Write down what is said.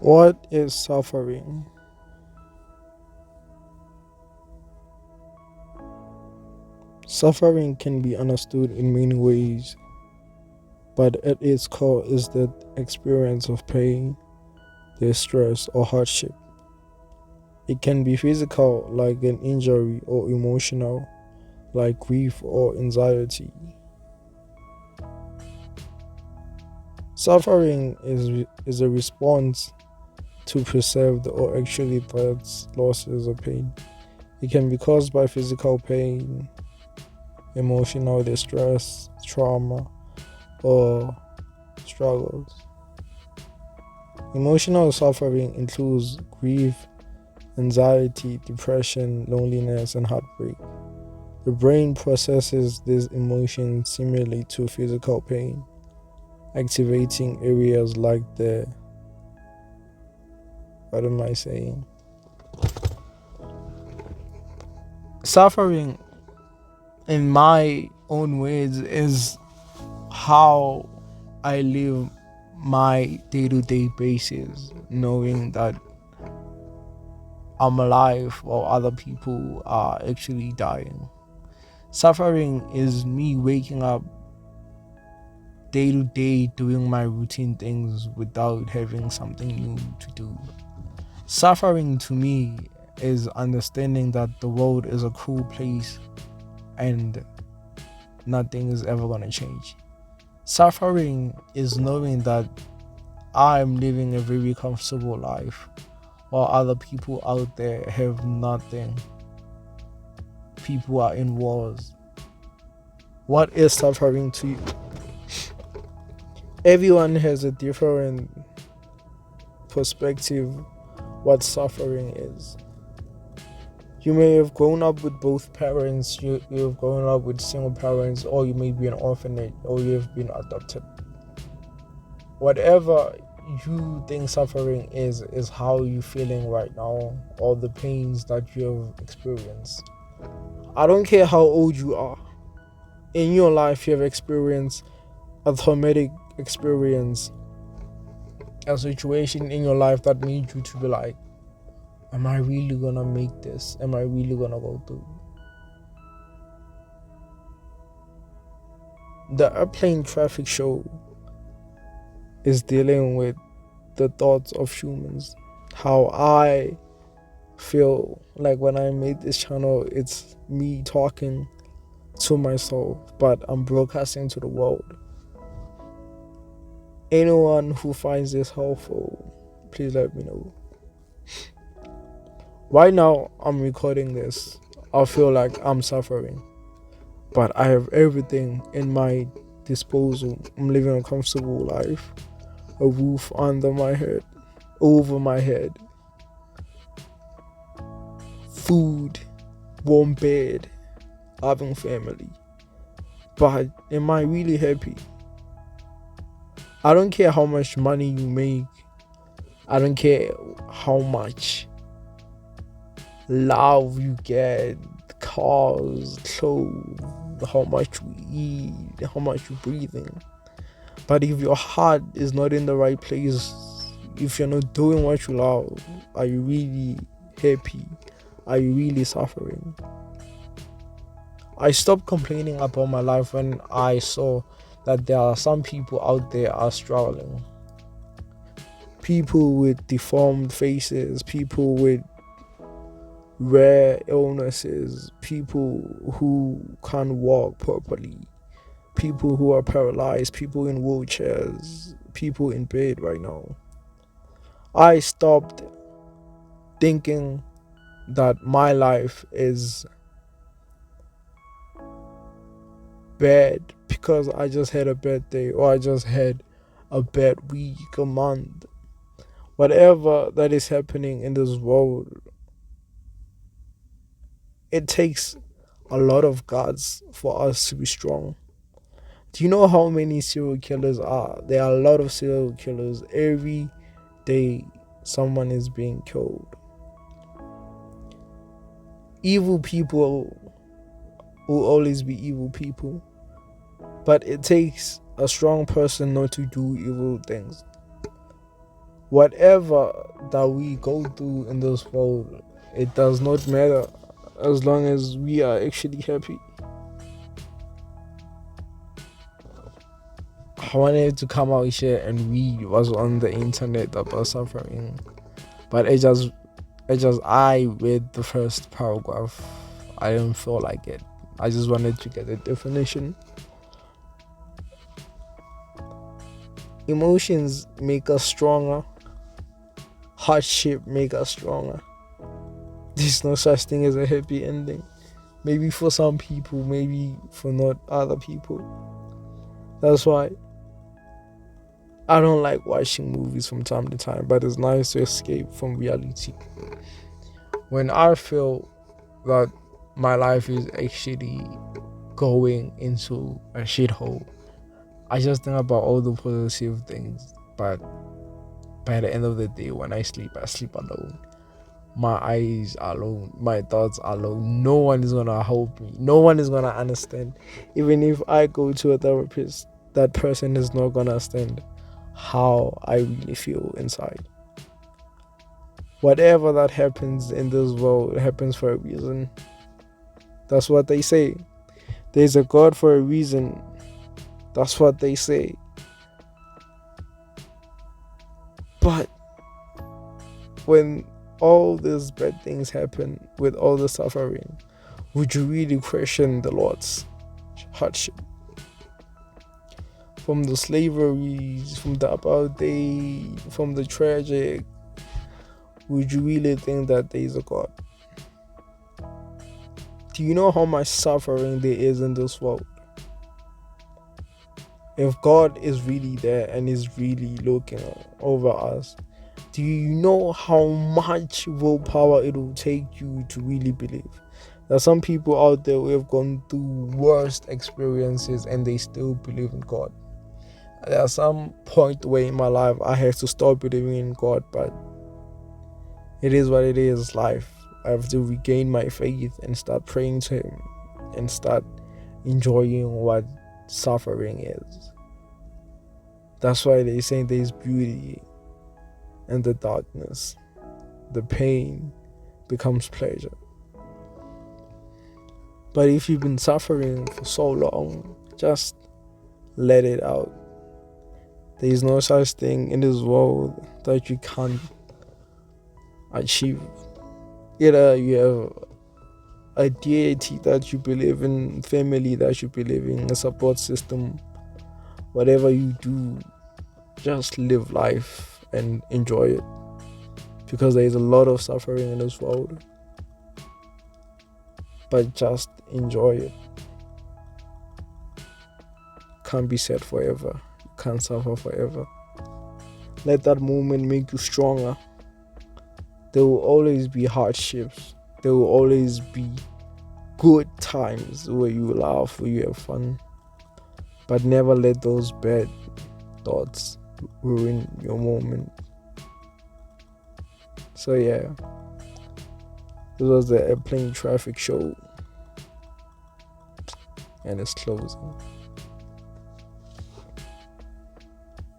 What is suffering? Suffering can be understood in many ways, but at its core is the experience of pain, distress, or hardship. It can be physical, like an injury, or emotional, like grief or anxiety. Suffering is a response to perceived or actually threats, losses, or pain. It can be caused by physical pain, emotional distress, trauma, or struggles. Emotional suffering includes grief, anxiety, depression, loneliness, and heartbreak. The brain processes these emotions similarly to physical pain, activating areas like the, what am I saying? Suffering, in my own words, is how I live my day to day basis, knowing that I'm alive while other people are actually dying. Suffering is me waking up day to day doing my routine things without having something new to do. Suffering to me is understanding that the world is a cruel place and nothing is ever going to change. Suffering is knowing that I'm living a very comfortable life while other people out there have nothing. People are in wars. What is suffering to you? Everyone has a different perspective what suffering is. You may have grown up with both parents, you have grown up with single parents, or you may be an orphanage, or you have been adopted. Whatever you think suffering is how you're feeling right now, or the pains that you have experienced. I don't care how old you are. In your life, you have experienced a traumatic experience, a situation in your life that made you to be like, am I really gonna make this? Am I really gonna go through? The airplane traffic show is dealing with the thoughts of humans. How I feel like when I made this channel, it's me talking to myself, but I'm broadcasting to the world. Anyone who finds this helpful, please let me know. Right now, I'm recording this. I feel like I'm suffering, but I have everything in my disposal. I'm living a comfortable life, a roof under my head, over my head, food, warm bed, having family. But am I really happy? I don't care how much money you make. I don't care how much love you get, cars, clothes, how much we eat, how much you're breathing. But if your heart is not in the right place, if you're not doing what you love, are you really happy? Are you really suffering? I stopped complaining about my life when I saw that there are some people out there are struggling. People with deformed faces, people with rare illnesses, people who can't walk properly, people who are paralyzed, people in wheelchairs, people in bed right now. I stopped thinking that my life is bad because I just had a bad day or I just had a bad week, a month. Whatever that is happening in this world, it takes a lot of guts for us to be strong. Do you know how many serial killers are? There are a lot of serial killers. Every day, someone is being killed. Evil people will always be evil people. But it takes a strong person not to do evil things. Whatever that we go through in this world, it does not matter as long as we are actually happy. I wanted to come out here and read what's on the internet about suffering, but I read the first paragraph. I didn't feel like it. I just wanted to get a definition. Emotions make us stronger. Hardship make us stronger. There's no such thing as a happy ending. Maybe for some people, maybe for not other people. That's why I don't like watching movies from time to time, but it's nice to escape from reality. When I feel that my life is actually going into a shithole, I just think about all the positive things. But by the end of the day, when I sleep alone. My eyes alone, my thoughts alone. No one is gonna help me. No one is gonna understand. Even if I go to a therapist, that person is not gonna understand how I really feel inside. Whatever that happens in this world happens for a reason. That's what they say. There's a God for a reason. That's what they say. But when all these bad things happen, with all the suffering, would you really question the Lord's hardship? From the slaveries, from the apartheid, from the tragic, would you really think that there is a God? Do you know how much suffering there is in this world? If God is really there and is really looking over us, do you know how much willpower it will take you to really believe? There are some people out there who have gone through worst experiences and they still believe in God. At some point where in my life I had to stop believing in God, but it is what it is, life. I have to regain my faith and start praying to Him and start enjoying what suffering is. That's why they say there's beauty in the darkness. The pain becomes pleasure. But if you've been suffering for so long, just let it out. There is no such thing in this world that you can't achieve. Either you have a deity that you believe in, family that you believe in, a support system, whatever you do, just live life and enjoy it. Because there is a lot of suffering in this world. But just enjoy it. Can't be sad forever. You can't suffer forever. Let that moment make you stronger. There will always be hardships. There will always be good times where you laugh, where you have fun. But never let those bad thoughts ruin your moment. So yeah, this was the Airplane Traffic Show, and it's closing.